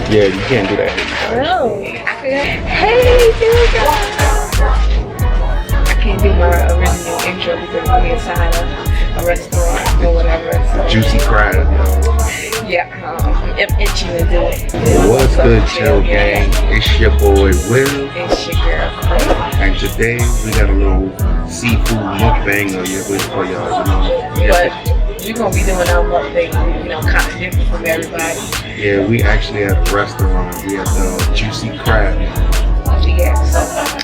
Yeah, you can't do that. No. Hey, dude. I can't do my original intro because we're inside a restaurant or whatever. So. Juicy crab, yo. Yeah, I'm itching to do it. What's good, chill gang? It's your boy Will. It's your girl. And today we got a little seafood mukbang for y'all, you know. But we're gonna be doing our mukbang, you know, kind of different from everybody. Yeah, we actually at a restaurant. We at the Juicy Crab. Yeah, so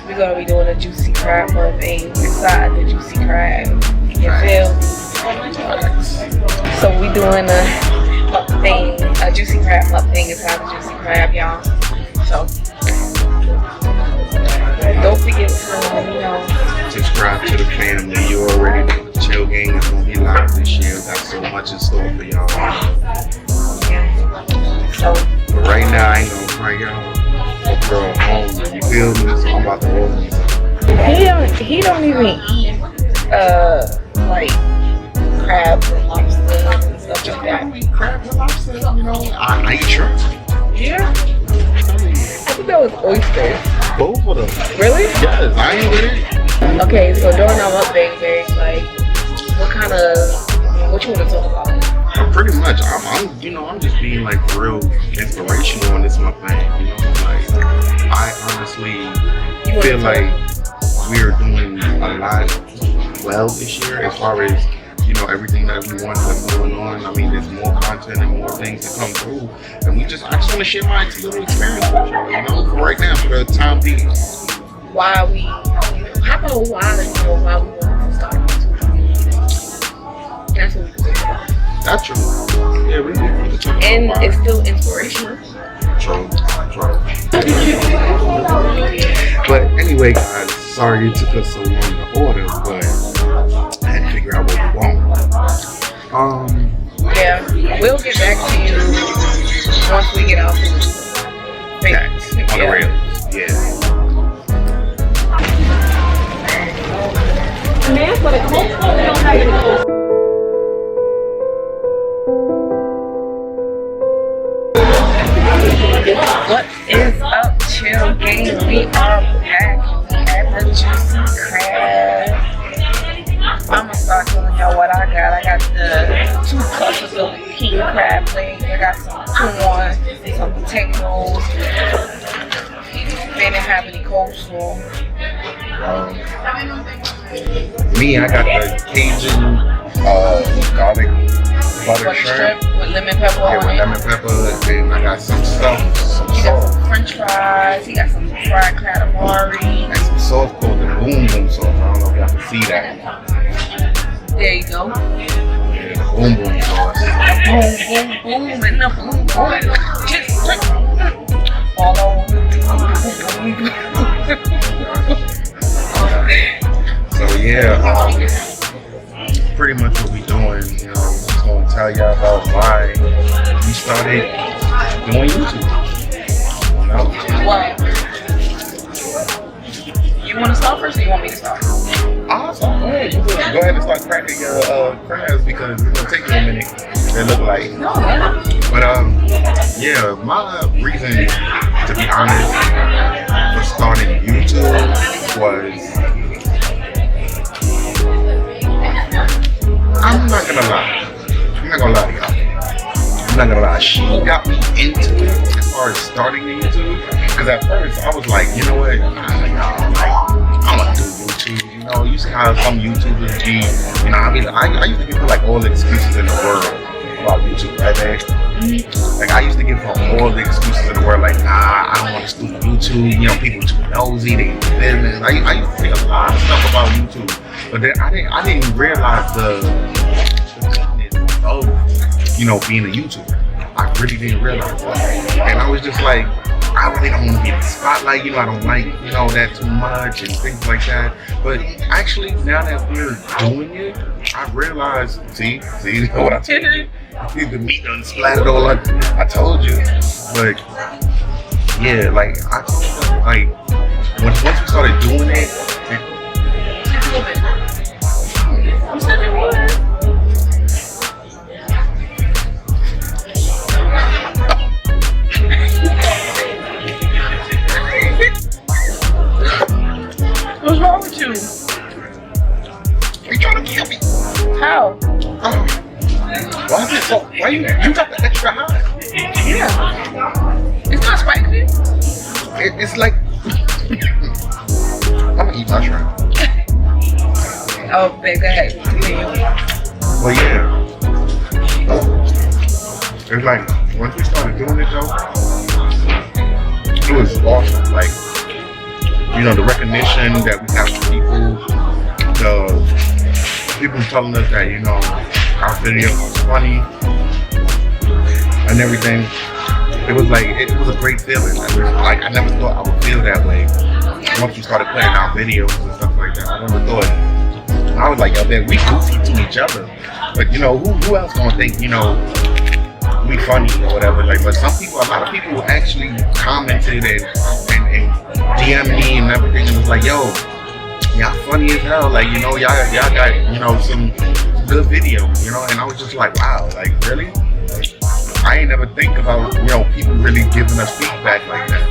we're gonna be doing a juicy crab mukbang inside the juicy crab. You feel? So we doing a mukbang, a juicy crab mukbang inside the juicy crab, y'all. So don't forget to, you know, subscribe to the family. You already know the chill gang is gonna be live this year. Got so much in store for y'all. So, but right now I ain't gonna bring y'all girl home. You feel me? So I'm about to roll these up. He don't even eat like crabs and lobsters and stuff like that. I eat crabs and lobsters, you know. I eat shrimp. Yeah? I think that was oysters. Both of them. Really? Yes, I ain't with it. Okay, so during our mukbang, like, what you want to talk about? Pretty much, I'm just being like real inspirational on this mukbang. You know, like I honestly feel like we're doing a lot well this year as far as, you know, everything that we want that's going on. I mean, there's more content and more things to come through, and I just want to share my little experience with y'all. You know, for right now, for the time being. Why we want to start YouTube? That's what we can talk about. That's true. Yeah, we can talk about. And it's still inspirational. True. But anyway, guys, sorry it took us so long to order, but I had to figure out what we want. Yeah, we'll get back to you once we get out Facts on the rails. Yeah. What is up, chill gang? We are back at the Juicy Crab. I'm gonna start telling y'all what I got. I got the 2 clusters of king crab legs. I got some corn, some potatoes. They didn't have any coleslaw. Me, I got the Cajun garlic butter shrimp with lemon pepper. Yeah, with lemon pepper, and I got some sauce. He got some French fries. He got some fried calamari. And some sauce called the boom boom sauce. I don't know if y'all can see that. There you go. Yeah, the boom boom sauce. Boom boom boom and the boom boom. Just all over. So yeah, pretty much what we doing, you know, I'm just gonna tell y'all about why we started doing YouTube. You know? Wow. You want to start first, or you want me to start? Awesome. Go ahead. Go ahead and start cracking your crabs because it's gonna take you a minute. They look like. No, man. But yeah, my reason, to be honest, for starting YouTube was, I'm not gonna lie to y'all. I'm not gonna lie, she got me into it as far as starting the YouTube. Because at first I was like, you know what, I'm gonna do YouTube. You know, you see how some YouTubers be, you know, I mean, I used to give her like all the excuses in the world about YouTube, right, man? Like I used to give her all the excuses in the world, like, nah, I don't want to do YouTube. You know, people too nosy, they business. I used to say a lot of stuff about YouTube, but then I didn't realize the goodness of, you know, being a YouTuber. I really didn't realize that, and I was just like, I really don't want to be in the spotlight. You know, I don't like, you know, that too much and things like that. But actually, now that we're doing it, I realized, see what I told you? The meat done splattered all up. I told you. But yeah, like I told you, like once we started doing it, I'm sending one. it's like I'm gonna eat my shrimp. Oh, babe, go ahead. Continue. Well, yeah. It's like once we started doing it though, it was awesome. Like, you know, the recognition that we have from people, the people telling us that, you know, our video was funny and everything. It was like, it was a great feeling. Like, I never thought I would feel that way once we started playing our videos and stuff like that. I never thought. I was like, yo, man, we goofy to each other. But, you know, who else gonna think, you know, we funny or whatever? Like, but some people, a lot of people actually commented and DM me and everything, and was like, yo, y'all funny as hell. Like, you know, y'all got, you know, some good video, you know. And I was just like, wow, like, really? I ain't never think about, you know, people really giving us feedback like that.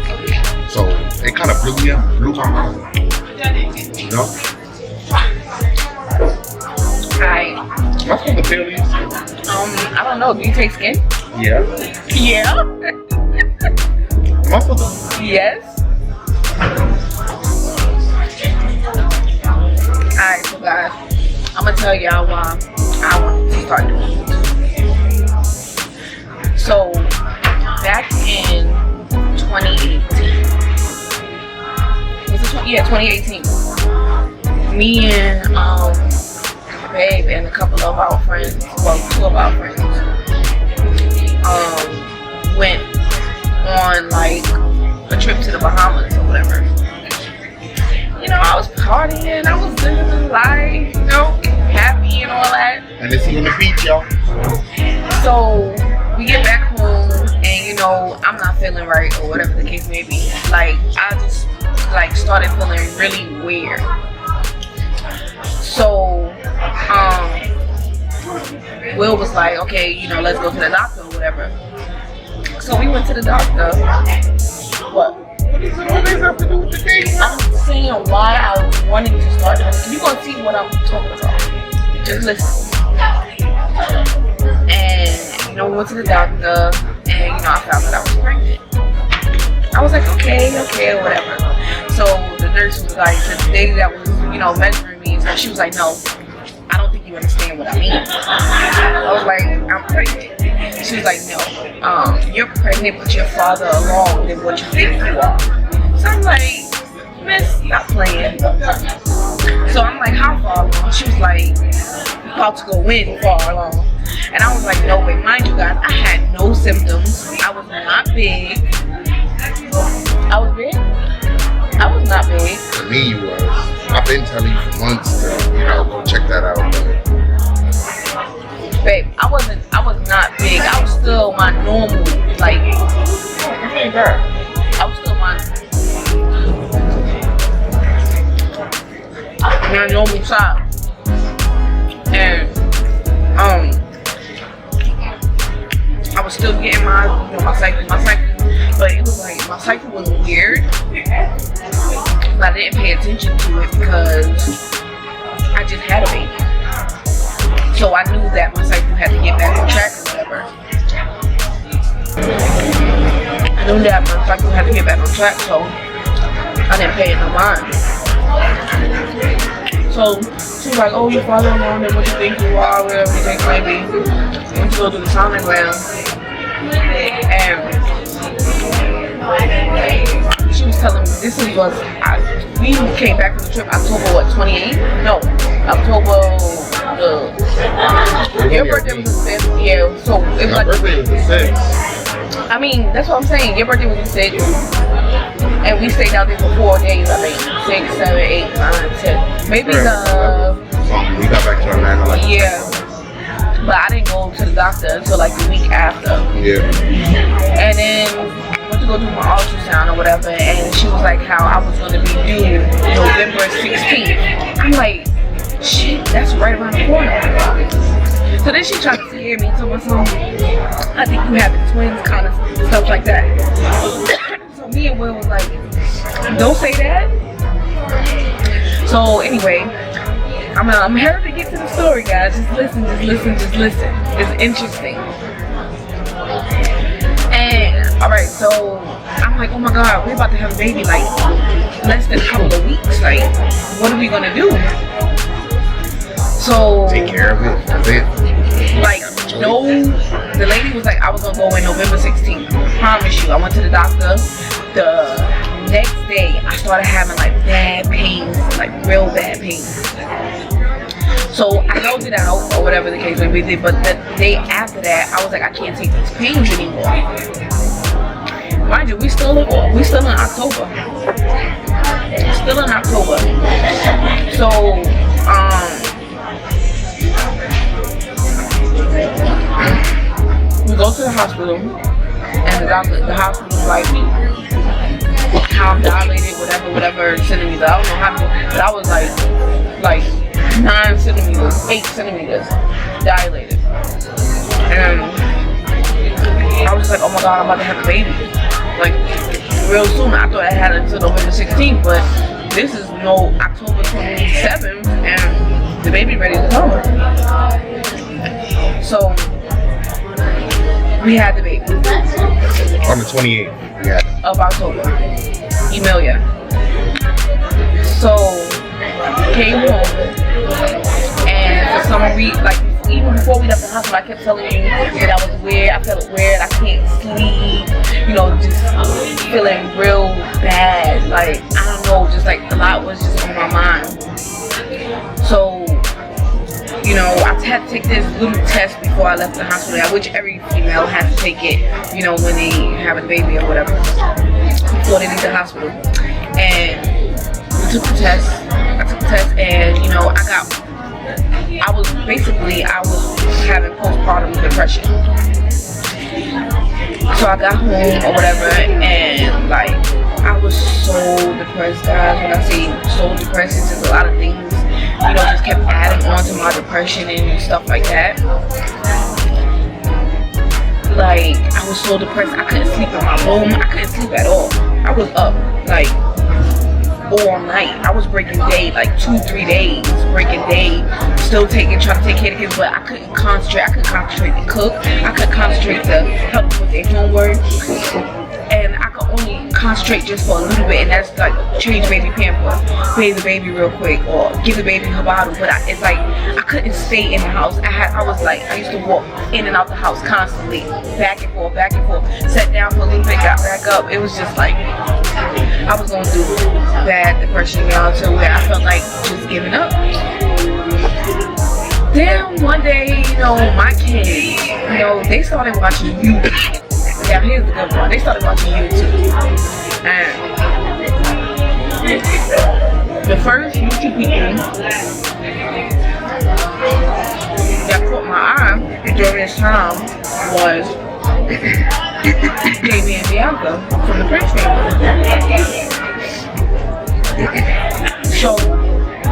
So it kind of blew my mind, you know. Hi. Am I supposed to feel these? I don't know. Do you take skin? Yeah. Yeah. Am I supposed to? Yes. Alright, so guys, I'm gonna tell y'all why I want to start doing YouTube. So back in 2018, was it 2018? Me and babe and a couple of our friends, well, 2 of our friends, went on like a trip to the Bahamas or whatever. You know, I was partying, I was living the life, you know, happy and all that. And it's on the beach, y'all. So we get back home and, you know, I'm not feeling right or whatever the case may be. Like, I just like started feeling really weird. So Will was like, okay, you know, let's go to the doctor or whatever. So we went to the doctor. What? What does this have to do with the date? I'm saying why I was wanting to start doing this. You're gonna see what I'm talking about. Just listen. And, you know, we went to the doctor and, you know, I found that I was pregnant. I was like, okay, whatever. So the nurse was like, the lady that was, you know, measuring me, so she was like, no, I don't think you understand what I mean. I was like, I'm pregnant. She was like, no, you're pregnant, but you're farther along than what you think you are. So I'm like, miss, stop playing. So I'm like, how far along? She was like, about to go in far along. And I was like, no way. Mind you guys, I had no symptoms. I was not big. I was big? I was not big. For me, you was. I've been telling you for months to, you know, go check that out. Babe, I was not big. I was still my normal, like, I was still my normal size. And, I was still getting my, you know, my cycle, but it was like, my cycle was weird, but I didn't pay attention to it because I just had a baby. So I knew that my cycle had to get back on track or whatever. I knew that my cycle had to get back on track, so I didn't pay it no mind. So she was like, oh, you're farther along than what you think you are, whatever you think maybe. I went to go do the sonogram. And she was telling me, we came back from the trip October, what, 28th? No, October, your birthday was the 5th, yeah, so it was like, my birthday was the 6th. I mean, that's what I'm saying, your birthday was the 6th, and we stayed out there for 4 days, I think, 6, 7, 8, 9, 10, maybe we got back to Atlanta like, yeah, but I didn't go to the doctor until like the week after, yeah, and then went to go do my ultrasound or whatever, and she was like how I was going to be due November 16th. I'm like, shit, that's right around the corner. So then she tried to scare me, told me something, I think you having twins, kind of stuff like that. So me and Will was like, don't say that. So anyway, I'm here to get to the story, guys. Just listen. It's interesting. And alright, so I'm like, oh my God, we're about to have a baby like less than a couple of weeks. Like, what are we gonna do? So take care of it. That's it. Like, no, the lady was like, I was gonna go in November 16th. I promise you. I went to the doctor. The next day, I started having like bad pains, like real bad pains. So I held it out or whatever the case may be. But the day after that, I was like, I can't take these pains anymore. Mind you, we still in October. Still in October. So we go to the hospital, and the hospital was like, how I'm dilated, whatever centimeters. I don't know how many, but I was like 9 centimeters, 8 centimeters dilated. And I was like, oh my God, I'm about to have a baby. Like, real soon. I thought I had it until November 16th, but this is October 27th, and the baby ready to come. So we had the baby On the 28th, of October. Emilia. So came home, and for some reason, like even before we left the hospital, I kept telling you that I was weird. I felt weird. I can't sleep. You know, just feeling real bad. Like, I don't know, just like a lot was just on my mind. So, you know, I had to take this little test before I left the hospital, which every female has to take it, you know, when they have a baby or whatever, before they leave the hospital. And we took the test. I took the test, and you know, I was having postpartum depression. So I got home or whatever, and like I was so depressed, guys. When I say so depressed, it's just a lot of things, you know, just kept adding on to my depression and stuff like that. Like, I was so depressed, I couldn't sleep in my room. I couldn't sleep at all. I was up like all night. I was breaking day, like 2-3 days breaking day, still trying to take care of the kids, but I couldn't concentrate. I couldn't concentrate to cook. I couldn't concentrate to help them with their homework, and I could only concentrate just for a little bit, and that's like change baby pamper, bathe the baby real quick, or give the baby her bottle. But it's like I couldn't stay in the house. I used to walk in and out the house constantly, back and forth, sat down for a little bit, got back up. It was just like I was going through bad depression, y'all, to where I felt like just giving up. Then one day, you know, my kids, you know, they started watching YouTube. Now here's the good part. They started watching YouTube. And the first YouTube people that caught my eye during this time was Jamie and Bianca from the Prince family. So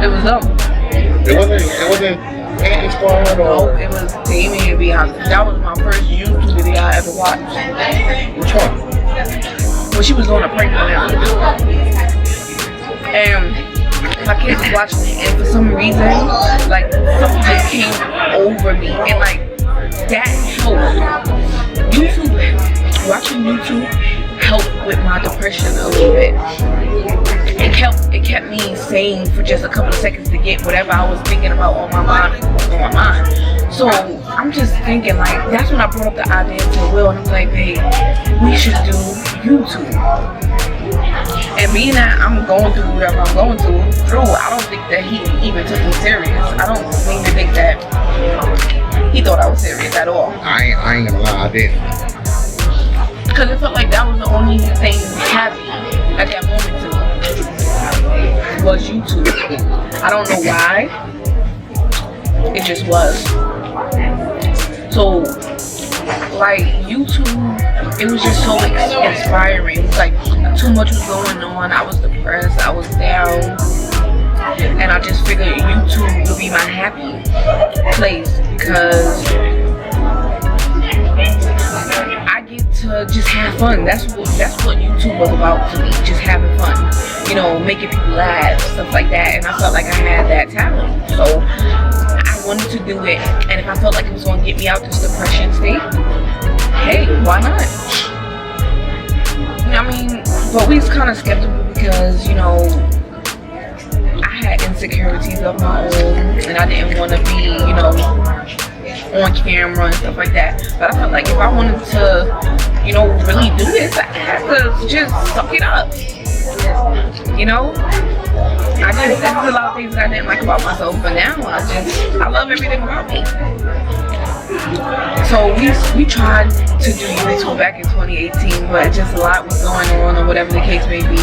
it was them. It wasn't Inspirational. No, it was Jamie and Bianca. That was my first YouTube video I ever watched. Which one? When she was on a prank on them. And my kids was watching it, and for some reason, like, something just came over me, and like that helped. Watching YouTube helped with my depression a little bit. It kept me sane for just a couple of seconds to get whatever I was thinking about on my mind. So I'm just thinking, like, that's when I brought up the idea to Will, and I'm like, babe, we should do YouTube. And being that I'm going through whatever I'm going through, I don't think that he even took me serious. I don't even think that he thought I was serious at all. I ain't gonna lie, I didn't. Because it felt like that was the only thing happy at that moment to me, was YouTube. I don't know why. It just was. So, like, YouTube, it was just so inspiring. It was like too much was going on. I was depressed. I was down. And I just figured YouTube would be my happy place, because I get to just have fun. That's what YouTube was about to me, just having fun. You know, making people laugh, stuff like that. And I felt like I had that talent. So I wanted to do it. And if I felt like it was going to get me out this depression state, hey, why not? I mean, But we was kind of skeptical because, you know, I had insecurities of my own, and I didn't want to be, you know, on camera and stuff like that. But I felt like if I wanted to, you know, really do this, I had to just suck it up. You know, there's a lot of things that I didn't like about myself, but now I love everything about me. So we tried to do YouTube back in 2018, but just a lot was going on or whatever the case may be,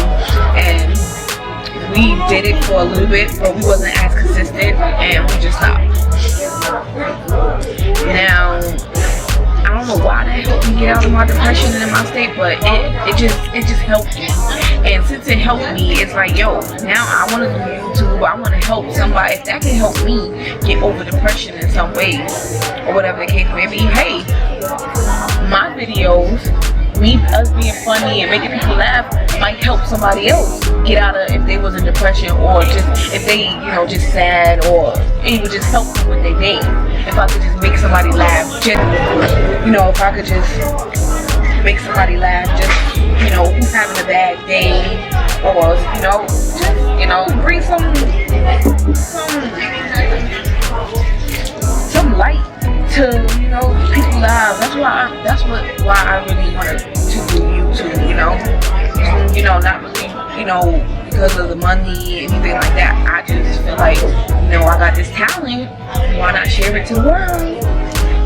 and we did it for a little bit, but we wasn't as consistent, and we just stopped. Now, I don't know why that helped me get out of my depression and in my state, but it just helped me. And since it helped me, it's like, yo, now I want to do YouTube. I want to help somebody. If that can help me get over depression in some way, or whatever the case may be, hey, my videos, us being funny and making people laugh, might help somebody else get out of, if they was in depression, or just if they, you know, just sad, or it would just help them with their day. If I could just make somebody laugh, just, you know, if I could just make somebody laugh, just, you know, who's having a bad day, or, you know, just, you know, bring some light to, you know, people's lives. That's why I really wanted to do YouTube, you know, not really, you know, because of the money, anything like that. I just feel like, you know, I got this talent, why not share it to the world?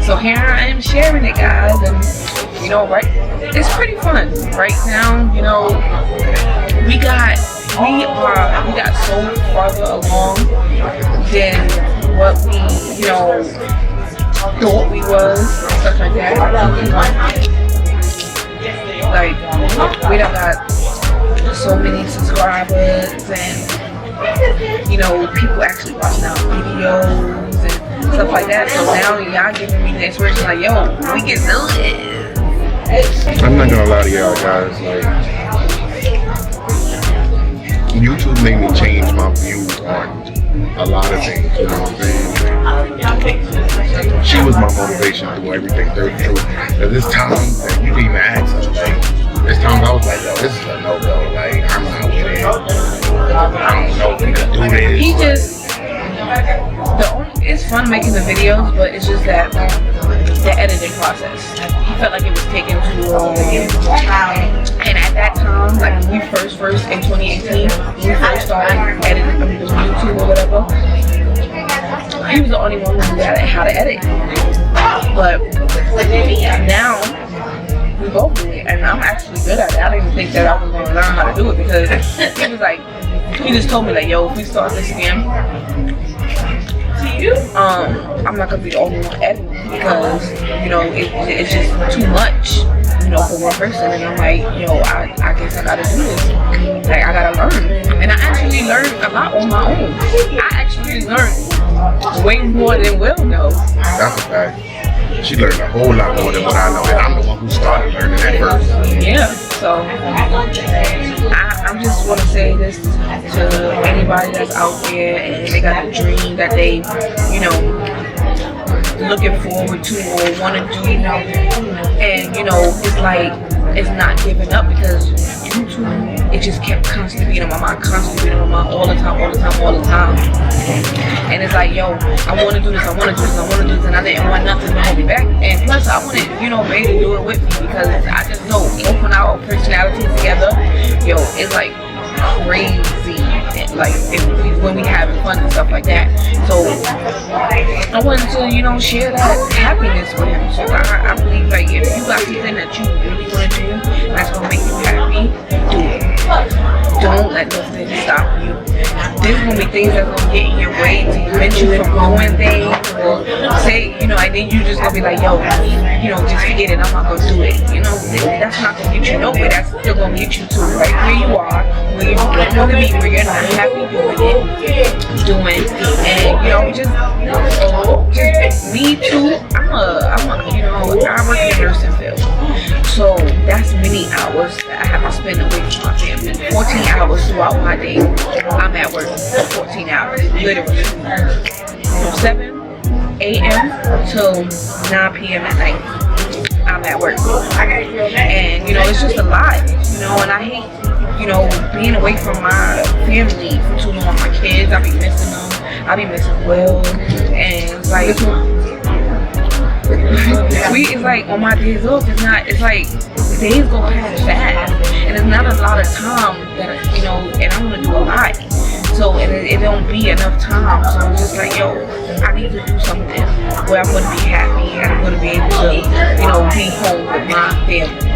So here I am sharing it, guys, and, you know, right, it's pretty fun right now. You know, we got so farther along than what we, you know, thought we was, and stuff like that. Like, we done got so many subscribers, and, you know, people actually watching our videos and stuff like that. So now y'all giving me the inspiration, like, yo, we can do it. I'm not gonna lie to y'all guys, like, YouTube made me change my view on a lot of things, you know what I'm saying? She was my motivation to do everything, through the truth. At this time, like, you can even ask her, like, this time I was like, yo, this is a no-go, like, I'm not with it. I don't know if we can do this. He just, it's fun making the videos, but it's just that the editing process. He felt like it was taking too long. And at that time, like when we first in 2018, when we first started editing doing YouTube or whatever, he was the only one who knew how to edit. But now we both do it, and I'm actually good at it. I didn't even think that I was going to learn how to do it, because he was like, he just told me like, yo, if we start this again, I'm not gonna be the only one editing, because, you know, it's just too much, you know, for one person. And I'm like, yo, I guess I gotta do this. Like, I gotta learn. And I actually learned a lot on my own. I actually learned way more than Will knows. That's a fact. She learned a whole lot more than what I know, and I'm the one who started learning at first. Yeah, so I just want to say this to anybody that's out there and they got a dream that they, you know, looking forward to or want to do, and, you know, it's like, it's not giving up, because YouTube, it just kept constantly being on my mind, all the time. And it's like, yo, I want to do this, and I didn't want nothing to hold me back. And plus, I wanted, you know, Bay to do it with me, because I just know, open our personalities together, yo, it's like crazy. Like, when we having fun and stuff like that. So I wanted to, you know, share that happiness with him. So I believe, like, if you got something that you really want to do that's gonna make you happy, do it. Don't let nothing stop you. There's gonna be things that's gonna get in your way to prevent you from doing things, or say, you know, and then you just gonna be like, yo, you know, just forget it, I'm not gonna do it. You know, that's not gonna get you nowhere. That's still gonna get you to right where you are, where you don't want to be, where you're not happy doing, and, you know, just me too. I'm a, you know, I work in the nursing field, so that's many hours that I have to spend away from my family. 14 hours throughout my day, I'm at work for 14 hours, literally, from 7 a.m. till 9 p.m. at night. I'm at work, and, you know, it's just a lot, you know, and I hate being away from my family for too long. My kids, I be missing them. I be missing Will, and it's like it's like on my days off. It's like days go past fast, and it's not a lot of time that and I want to do a lot. So it don't be enough time. So I'm just like, yo, I need to do something where I'm gonna be happy and I'm gonna be able to, be home with my family.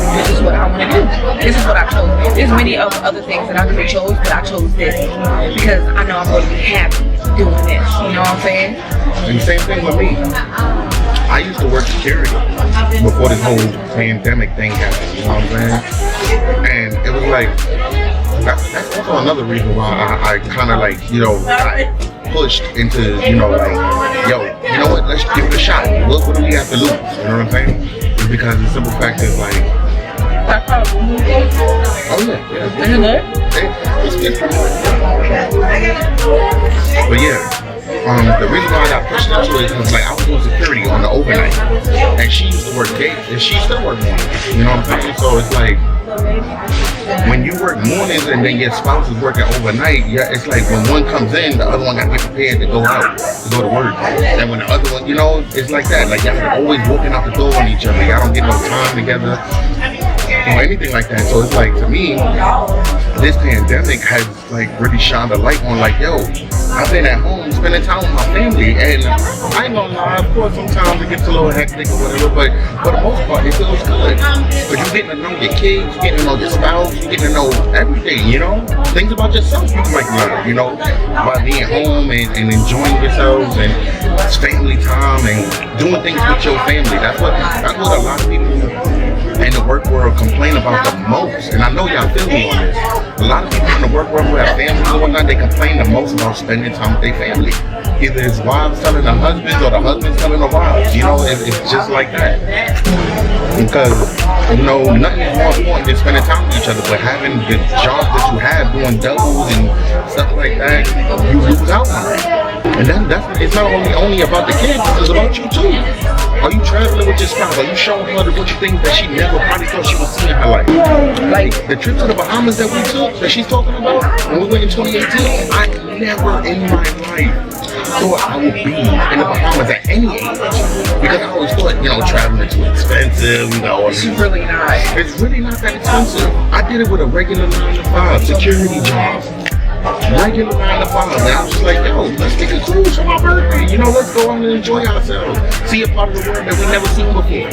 This is what I want to do. This is what I chose. There's many other things that I could have chose, but I chose this because I know I'm going to be happy doing this. You know what I'm saying? And same thing with me. I used to work security before this whole pandemic thing happened. You know what I'm saying? And it was like, that's also another reason why I kind of like, I pushed into, like, yo, you know what? Let's give it a shot. What do we have to lose? You know what I'm saying? It's because the simple fact is like, oh yeah. Is it good? It's pretty good. But yeah. The reason why I got pushed into it was like I was doing security on the overnight, and she used to work day, and she still worked mornings. You know what I'm saying? So it's like when you work mornings and then your spouse is working overnight, yeah, it's like when one comes in, the other one got to get prepared to go out, to go to work, and when the other one, it's like that. Like y'all are always walking out the door on each other. Y'all don't get no time together or anything like that. So it's like, to me, this pandemic has like really shined a light on like, yo, I've been at home spending time with my family, and I ain't gonna lie, of course sometimes it gets a little hectic or whatever, but for the most part it feels good. But you're getting to know your kids, you're getting to know your spouse, you're getting to know everything, things about yourself you might learn, by being home and enjoying yourselves, and it's family time and doing things with your family. That's what a lot of people in the work world complain about the most, and I know y'all feel me on this. A lot of people in the work world who have families and whatnot, they complain the most about spending time with their family. Either it's wives telling the husbands or the husbands telling the wives. It's just like that. Because nothing is more important than spending time with each other, but having the job that you have, doing doubles and stuff like that, you lose out on it. And it's not only about the kids, it's about you too. Are you traveling with your spouse? Are you showing her what you think that she never probably thought she would see in her life? Like the trip to the Bahamas that we took, that she's talking about, when we went in 2018, I never in my life thought I would be in the Bahamas at any age. Because I always thought, traveling is too expensive. It's really not. It's really not that expensive. I did it with a regular 9-to-5 security job. Regular 9-to-5, and I was just like, yo, let's take a cruise for my birthday. Let's go out and enjoy ourselves. See a part of the world that we've never seen before.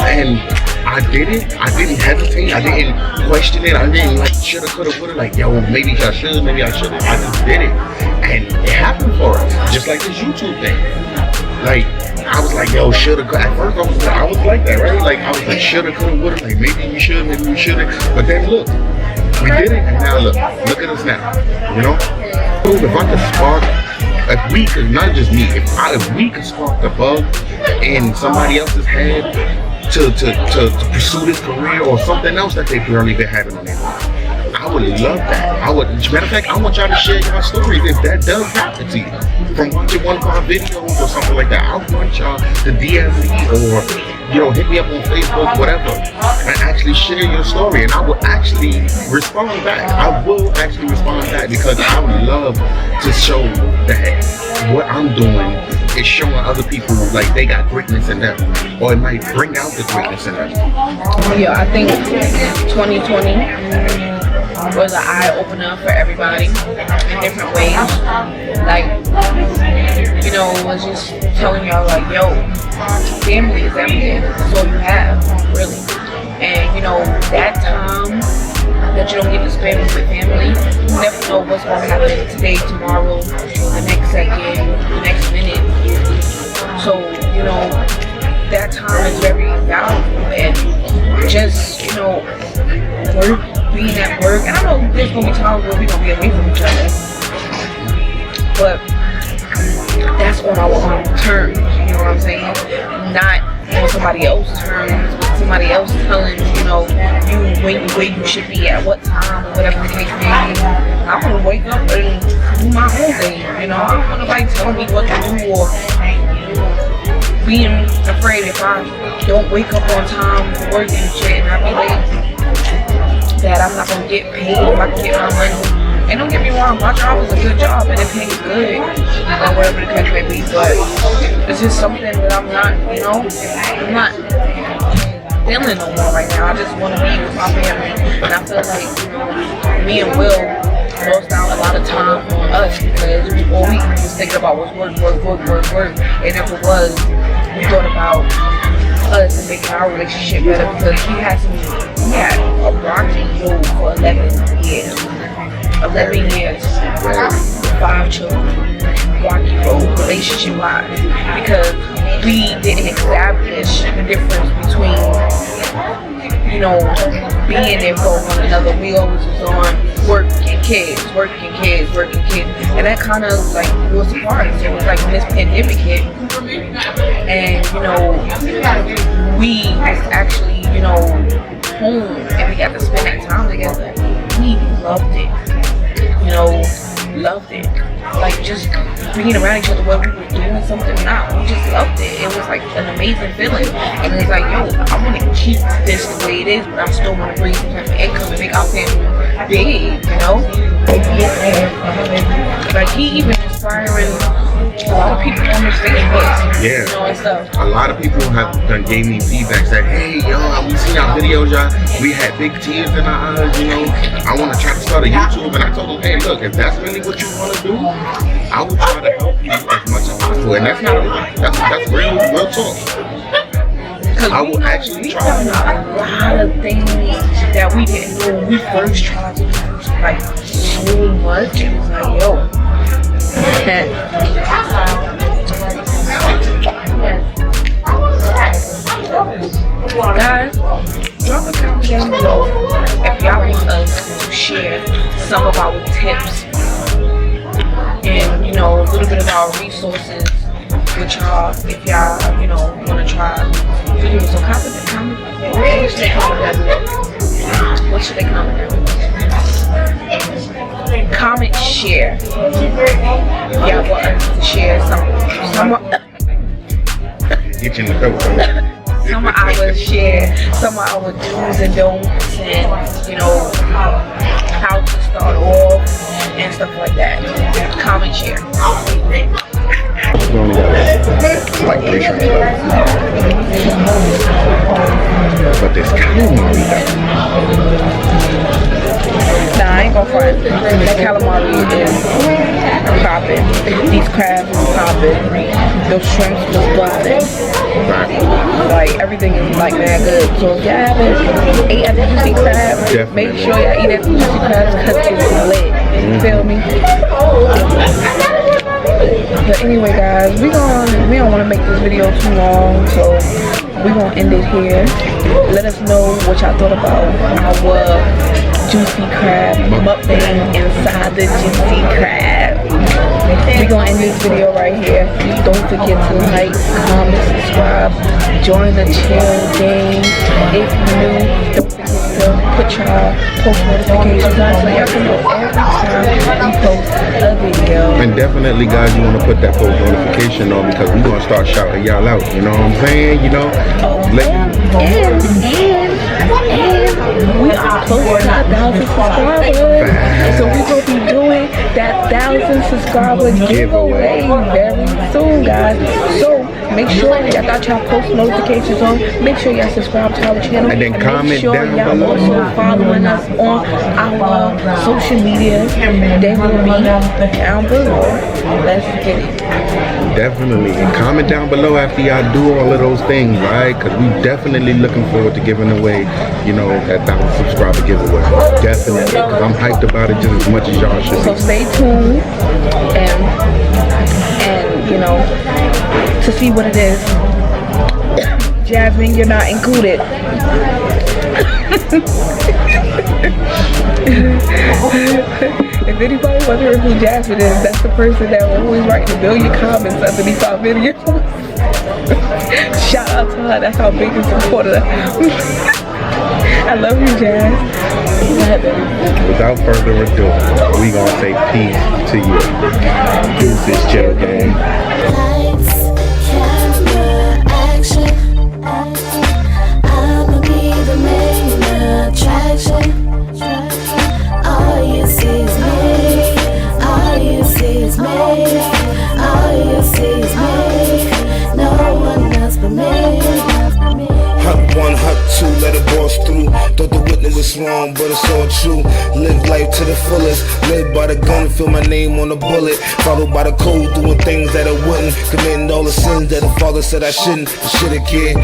And I did it. I didn't hesitate. I didn't question it. I didn't like shoulda, coulda, woulda. Like, yo, maybe I should, maybe I shouldn't. I just did it, and it happened for us. Just like this YouTube thing. Like, I was like, yo, shoulda, coulda. At first, I was like that, right? Like, I was like, shoulda, coulda, woulda. Like, maybe we should, maybe we shouldn't. But then look. We did it, and now look at us now, If I could spark, if we could, not just me, if we could spark the bug in somebody else's head to pursue this career or something else that they've barely been having on their mind, I would love that. Matter of fact, I want y'all to share your stories if that does happen to you. From watching one of our videos or something like that, I want y'all to DM me or hit me up on Facebook, whatever, and actually share your story, and I will actually respond back. I will actually respond back because I would love to show that what I'm doing is showing other people like they got greatness in them, or it might bring out the greatness in them. Yeah, I think 2020 was an eye-opener for everybody in different ways. Like, was just telling y'all like, yo, family is everything. That's all you have, really. And that time that you don't get to spend with family, you never know what's going to happen today, tomorrow, the next second, the next minute. So, that time is very valuable, and just, work, being at work. And I know there's going to be times where we're going to be away from each other, but that's on our own terms, you know what I'm saying? Not on somebody else's terms, somebody else telling, you where you should be at what time, or whatever the case may be. I want to wake up and do my own thing, I don't want nobody telling me what to do, or being afraid if I don't wake up on time for work and shit and I be late. that I'm not gonna get paid if I can get my money. And don't get me wrong, my job is a good job and it pays good, or whatever the case may be. But it's just something that I'm not, you know, I'm not feeling no more right now. I just want to be with my family, and I feel like, you know, me and Will lost out a lot of time on us because all we was thinking about was work. And if it was, we thought about us and making our relationship better because he had a rocky road for 11 years. 11 years, 5 children, rocky road relationship-wise, because we didn't establish the difference between, you know, being there for one another. We always was on work and kids, and that kind of like blew us apart. So it was like when this pandemic hit, and you know, we was actually, you know, home and we got to spend that time together. We loved it. You know, loved it. Like just being around each other, whether we were doing something or not, we just loved it. It was like an amazing feeling. And it's like, yo, I want to keep this the way it is, but I still want to bring some type of income and make our family big, you know? Like he even inspiring a lot of people on his Facebook, yeah, you know, and stuff. A lot of people have done gave me feedback, said, hey, yo, we seen our videos, y'all. We had big tears in our eyes, you know. I want to try to start a YouTube, and I told them, hey, look, if that's really what you want to do, I will try to help you as much as possible. And that's not that's real talk. I will actually try. We found a lot of things that we didn't know when we first tried to do, like so much. It was like, yo. Guys, drop a comment down below if y'all want us to share some of our tips and, you know, a little bit of our resources with y'all if y'all, you know, want to try videos. So comment. What should they comment down below? What should they comment down below? Comment, share. Y'all want us to share some Get you in the coat. some of our share, some of our do's and don'ts, and you know how to start off and stuff like that. Comment, share. Like 3 shrimp but this calamari Nah, I ain't gonna front. That calamari is popping. These crabs is popping. Those shrimps was busting. Like everything is like mad good. So if y'all haven't ate at the juicy crab, make sure y'all eat at the juicy crabs because it's lit. You feel me? But anyway, guys, we don't want to make this video too long, so we're gonna end it here. Let us know what y'all thought about our juicy crab mukbang inside the juicy crab. We're gonna end this video right here. Don't forget to like, comment, subscribe, join the chill game. If you're new, don't forget to put your post notifications on so y'all can know every time we post a video. And definitely, guys, you want to put that post notification on because we're gonna start shouting y'all out. You know what I'm saying? You know. And we are close to 1,000 subscribers, so we're gonna be doing that 1,000 subscriber giveaway very soon, guys. So make sure y'all got y'all post notifications on. Make sure y'all subscribe to our channel, and then comment down y'all below. also following us on our social media. They will be down below. Let's get it. Definitely, and comment down below after y'all do all of those things, right? Because we definitely looking forward to giving away, you know, that 1,000 subscriber giveaway. Definitely, because I'm hyped about it just as much as y'all should be. So stay tuned and you know, to see what it is. Jasmine, you're not included. If anybody wondering who Jasmine is, that's the person that will always write a million comments underneath our videos. Shout out to her, that's our biggest supporter. I love you, Jazz. Without further ado, we gonna say peace to you. Deuces, chill gang. Lights, camera, action. I'ma be the main attraction. it's wrong, but it's all true. Live life to the fullest. Live by the gun, feel my name on the bullet. Followed by the code, doing things that I wouldn't. Committing all the sins that the father said I shouldn't. I shoulda, kid.